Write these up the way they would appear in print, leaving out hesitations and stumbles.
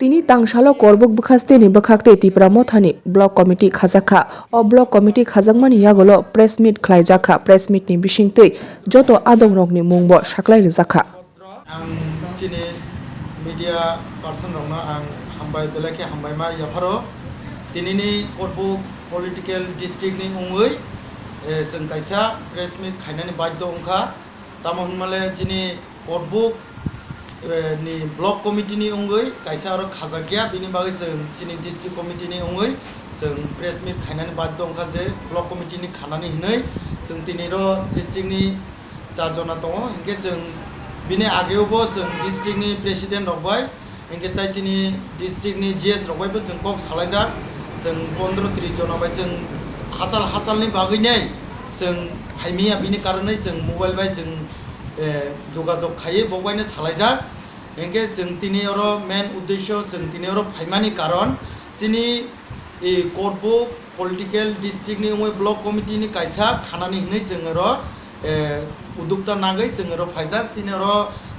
তিনি তাংশালো করবুক বখাস্তেনি বখাকতে ত্রিপুরা মথানি ব্লক কমিটি খাজাখা ও ব্লক কমিটি খাজাকমানি ইয়াগলো প্রেস মিট খ্লাইজাখা প্রেস মিটনি বিশিংতৈ যত আদং রংনি মুংbo সাকলাই রেজাখা आं चिनि मीडिया पार्सन रंना आं हामबाय बेलाखे हामबाय मा याफारो दिनैनि करबुक पलिटिकल डिस्ट्रिक्ट नि उंगै जों कायसा प्रेस मिट खायनानै बाध्य अंखा तामहनमाले चिनि करबुक नि ब्लक कमिटि नि उंगै कायसा आरो खाजाकिया बिनि बागै जों चिनि डिस्ट्रिक्ट कमिटि नि उंगै जों प्रेस मिट खायनानै बाध्य अंखा जे ब्लक कमिटि नि खानानै हिनै जों दिनैरो डिस्ट्रिक्ट नि चारजना दङ इनके जों बिनि आगेयावबो जों डिस्ट्रिक्टनि प्रेसिडेन्ट रखबाय इनके ताइचिनि डिस्ट्रिक्टनि जीएस रखबायबो जों कक सालायजाक जों 15-30 जन बाय जों हासालनि बागैनै जों फाइमिया बिनि कारनै जों मबाइल बाय जों जगाजग खायो बगबायनो सालायजाक इनके जों तिनि अरो मेन उद्देश्य जों तिनि अरो फाइमानि कारण जिनि ए करबुक पलिटिकल डिस्ट्रिक्टनि उमै ब्लक कमिटिनि कायसा खानानै हिनै जों अरो उद्योक्ता नागै जोङो फाइजाक चिनि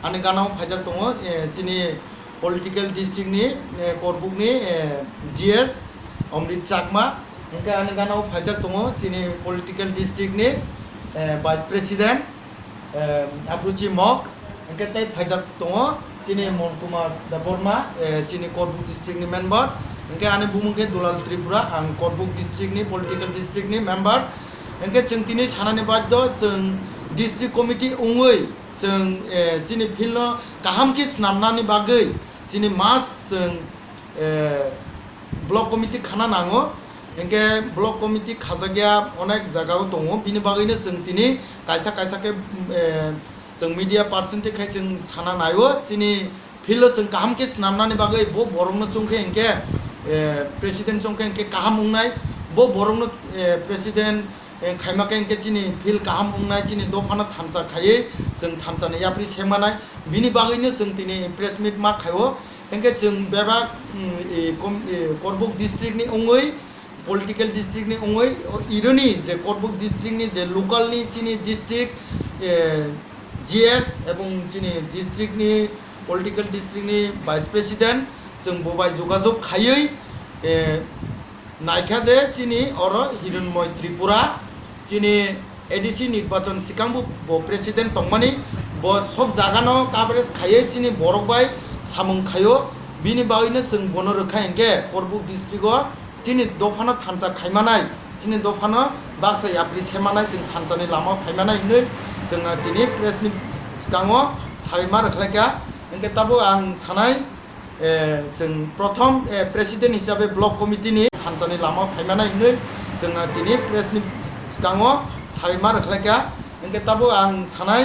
आंनि गानाव फाइजाक दङ चिनि पलिटिकल डिस्ट्रिक्टनि करबुकनि जीएस अमृत चाकमा इनके आंनि गानाव फाइजाक दङ चिनि पलिटिकल डिस्ट्रिक्टनि भाइस प्रेसिडेन्ट आप्रुचि मक इनके ताइ फाइजाक दङ चिनि मन कुमार देबबर्मा चिनि करबुक डिस्ट्रिक्टनि मेम्बार इनके आंनि बुमुखे दुलाल त्रिपुरा आं करबुक डिस्ट्रिक्टनि पलिटिकल डिस्ट्रिक्टनि मेम्बार इनके जों दिनै सानानै बाध्य जों डिस्ट्रिक्ट कमिटि उंगै जों चिनि फिल्ड गाहामखि स्नामनानि बागै चिनि मास जों ब्लक कमिटि खाना नाङो इनके ब्लक कमिटि खाजागिया अनेक जायगायाव दङ बिनि बागैनो जों दिनै कायसा कायसाके जों मीडिया पार्सननि थाखाय जों साना नायो चिनि फिल्ड जों गाहामखि स्नामनानि बागै बो बरंनो चंखे इनके प्रेसिडेन्ट चंखे इनके गाहाम उंनाय बो बरंनो प्रेसिडेन्ट खायमाके इनके चिनि फिल्ड गाहाम उंनाय चिनि दफाना थामसा खायै जों थामसानि याप्रि सेमानाय बिनि बागैनो जों दिनै प्रेस मिट मा खायो इनके जों बेबा करबुक डिस्ट्रिक्टनि उंगै पलिटिकल डिस्ट्रिक्टनि उंगै इरोनि जे करबुक डिस्ट्रिक्टनि जे लोकालनि चिनि डिस्ट्रिक्ट जीएस एवं चिनि डिस्ट्रिक्टनि पलिटिकल डिस्ट्रिक्टनि भाइस प्रेसिडेन्ट जों बबाय जगाजग खायै नायखा जे चिनि और हिरण्मय त्रिपुरा चिनि एडिसि निर्वाचन सिगांबो ब प्रेसिडेन्ट दंमानि ब सब जागानो कभारेज खायै चिनि बरकबाय सामुं खायो बिनि बागैनो जों बनो रोखा इनके करबुक डिस्ट्रिक्टआव चिनि दफाना थानसा खायमानाय चिनि दफाना बाक्सा याप्रि सेमानाय जों थानसानि लामा फायमानाय नै जोंना दिनै प्रेस मिट सिगाङाव सायमा रोखलायका इनके ताबो आं सानाय जों प्रथम प्रेसिडेन्ट हिसाबै ब्लक कमिटिनि थानसानि लामा फायमानाय नै जोंना दिनै प्रेस मिट सिगाङाव सायमा रोखलायका इनके ताबो आं सानाय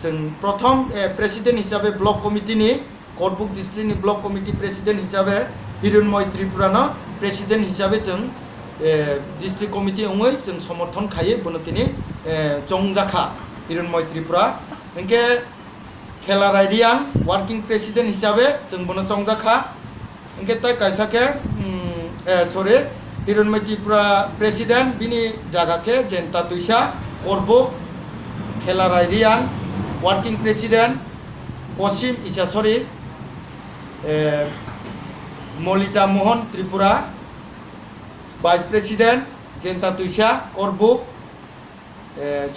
जों प्रथम प्रेसिडेन्ट हिसाबै ब्लक कमिटिनि करबुक डिस्ट्रिक्टनि ब्लक कमिटि प्रेसिडेन्ट हिसाबै हिरण्मय त्रिपुरानो प्रेसिडेन्ट हिसाबै जों डिस्ट्रिक्ट कमिटि उंगै जों समर्थन खायो बनो दिनै जंजाखा हिरण्मय त्रिपुरा इनके खेला रायरियां वर्किंग प्रेसिडेन्ट हिसाबै जों बनो जंजाखा इनके ताइ कायसाके सरि हिरण्मय त्रिपुरा प्रेसिडेन्ट बिनि जागाके जेन्ता दुइसा करबुक खेला रायरियां वर्किंग प्रेसिडेन्ट पश्चिम इसासरी मलिता मोहन त्रिपुरा भाइस प्रेसिडेन्ट जेन्ता दुइसा करबुक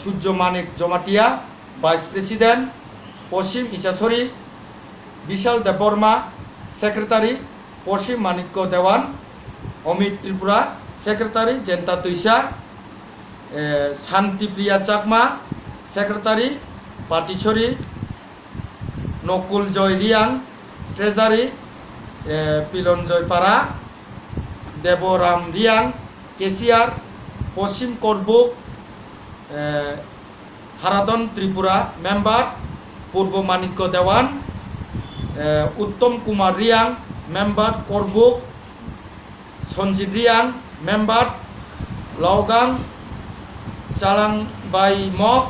सूर्य मानिक जमातिया भाइस प्रेसिडेन्ट पश्चिम इसासरी विशाल देबबर्मा सेक्रेटारि पश्चिम मानिक्य देवान अमित त्रिपुरा सेक्रेटारि जेन्ता दुइसा शान्तिप्रिया चाकमा सेक्रेटारि पाटिसरी नकुल जय रियां ट्रेजारि पिलनजय पारा देवराम रियां केसियार पश्चिम करबुक हारादन त्रिपुरा मेम्बार पूर्व मानिक्य देवान उत्तम कुमार रियां मेम्बार करबुक सन्जित रियां मेम्बार लावगां चालांबाई मक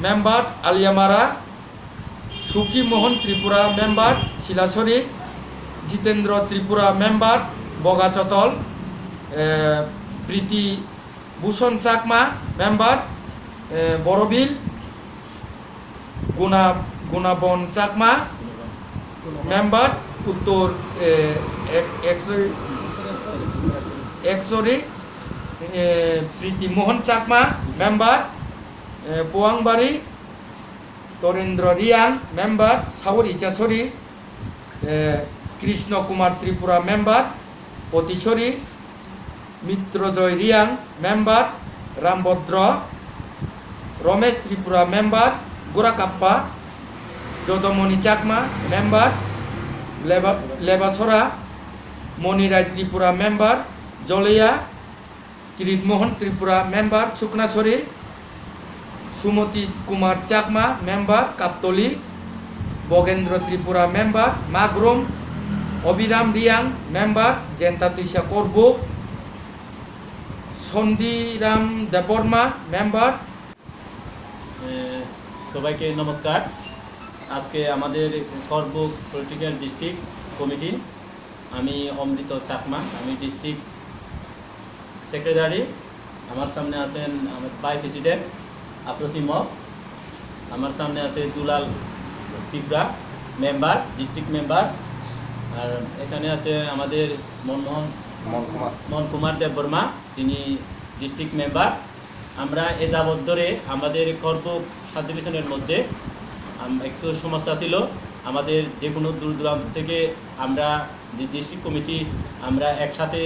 member Aliyamara Sukhi Mohan Tripura member Silachhari Jitendra Tripura member Bagachatal Priti Bhushan Chakma member Barbil Gunaban Chakma member Uttar Ekchhari Pritimohan Chakma member Poangbari Tarendra Reang member সাউর Ichachhari Krishna Kumar Tripura member Patichhari Mitrajoy Reang member Rambhadra Ramesh Tripura member Gorakappa Jadamani Chakma member Lebachhara Maniray Tripura member Jalia Kiritmohan Tripura member Shuknachhari Sumati Kumar Chakma member Kaptali Bagendra Tripura member Magrum Abiram Reang member Jentatuisa Karbook সন্দিরাম Debbarma member. সবাইকে নমস্কার। আজকে আমাদের করবুক পলিটিক্যাল ডিস্ট্রিক্ট কমিটি, আমি অমৃত চাকমা, আমি ডিস্ট্রিক্ট সেক্রেটারি। আমার সামনে আছেন আমার ভাইস প্রেসিডেন্ট আপ্রসিম, আমার সামনে আছে দুলাল ত্রিপুরা মেম্বার, ডিস্ট্রিক্ট মেম্বার, আর এখানে আছে আমাদের মন কুমার দেববর্মা, তিনি ডিস্ট্রিক্ট মেম্বার। আমরা এ যাবৎ ধরে আমাদের করবুক সাব ডিভিশনের মধ্যে একটু সমস্যা ছিল। আমাদের যে কোনো দূর দূরান্ত থেকে আমরা যে ডিস্ট্রিক্ট কমিটি আমরা একসাথে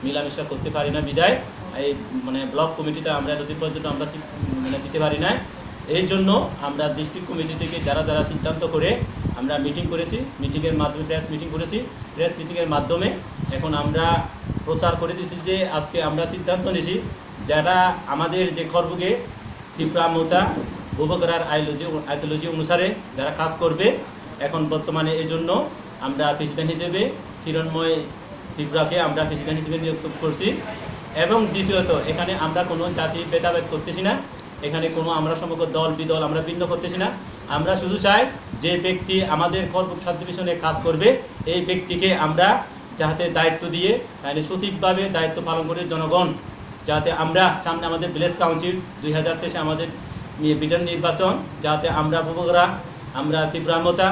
মেলামেশা করতে পারি না, বিদায় এই ব্লক কমিটিতে আমরা নদী পর্যন্ত আমরা দিতে পারি না। এই জন্য আমরা ডিস্ট্রিক্ট কমিটি থেকে যারা যারা সিদ্ধান্ত করে আমরা মিটিং করেছি, মিটিংয়ের মাধ্যমে প্রেস মিটিং করেছি, প্রেস মিটিংয়ের মাধ্যমে এখন আমরা প্রচার করে দিয়েছি যে আজকে আমরা সিদ্ধান্ত নিয়েছি যারা আমাদের যে করবুকে ত্রিপুরা মমতা বুবকরার আইডিওলজি অনুসারে যারা কাজ করবে, এখন বর্তমানে এই জন্য আমরা প্রেসিডেন্ট হিসেবে হিরণময় ত্রিপুরাকে আমরা প্রেসিডেন্ট হিসেবে নিযুক্ত করছি। এবং দ্বিতীয়ত এখানে আমরা কোনো জাতি ভেদাভেদ করতেছি না, এখানে কোনো আমরা সমগ্র দল বিদল আমরা ভিন্ন করতেছি না। আমরা শুধু চাই যে ব্যক্তি আমাদের করবুক সাব ডিভিশনে কাজ করবে এই ব্যক্তিকে আমরা যাতে দায়িত্ব দিয়ে সঠিকভাবে দায়িত্ব পালন করে জনগণ, যাতে আমরা সামনে আমাদের ভিলেজ কাউন্সিল 2023 আমাদের বিধান নির্বাচন, যাতে আমরা বুবকরা আমরা ত্রিপুরা মমতা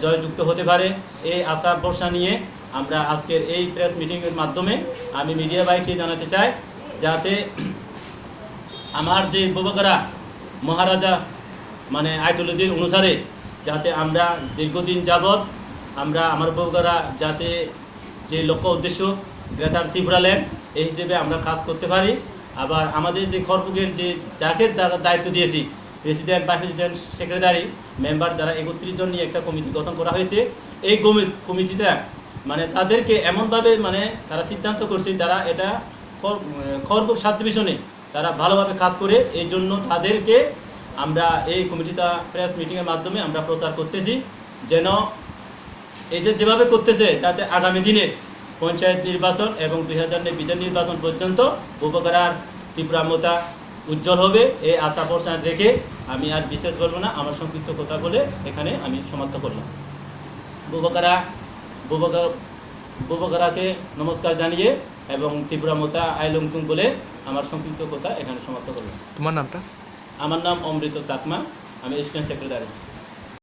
জয়যুক্ত হতে পারে এই আশা ভরসা নিয়ে আমরা আজকের এই প্রেস মিটিংয়ের মাধ্যমে আমি মিডিয়া ভাইকে জানাতে চাই যাতে আমার যে বুবকরা মহারাজা আইডিওলজির অনুসারে যাতে আমরা দীর্ঘদিন যাবৎ আমরা আমার বুবকরা যাতে যে লক্ষ্য উদ্দেশ্য গ্রেটার ত্রিপুরা ল্যান্ড এই হিসেবে আমরা কাজ করতে পারি। আবার আমাদের যে করবুকের যে যাকে দায়িত্ব দিয়েছি প্রেসিডেন্ট বা প্রেসিডেন্ট সেক্রেটারি মেম্বার যারা 31 জন নিয়ে একটা কমিটি গঠন করা হয়েছে, এই কমিটিটা তাদেরকে এমনভাবে তারা সিদ্ধান্ত করছে যারা এটা করবুক সাব ডিভিশনে তারা ভালোভাবে কাজ করে, এই জন্য তাদেরকে আমরা এই কমিটিটা প্রেস মিটিংয়ের মাধ্যমে আমরা প্রচার করতেছি যেন এটা যেভাবে করতেছে যাতে আগামী দিনে পঞ্চায়েত নির্বাচন এবং 2009 বিধান নির্বাচন পর্যন্ত বুবকরার ত্রিপুরা মমতা উজ্জ্বল হবে এই আশা ভরসা রেখে আমি আর বিশেষ বলবো না, আমার সংক্ষিপ্ত কথা বলে এখানে আমি সমাপ্ত করলাম। বুবকরাকে নমস্কার জানিয়ে এবং ত্রিপুরা মমতা আইলংতুং বলে আমার সংক্ষিপ্ত কথা এখানে সমাপ্ত করলাম। তোমার নামটা? আমার নাম অমৃত চাকমা, আমি অ্যাসিস্ট্যান্ট সেক্রেটারি।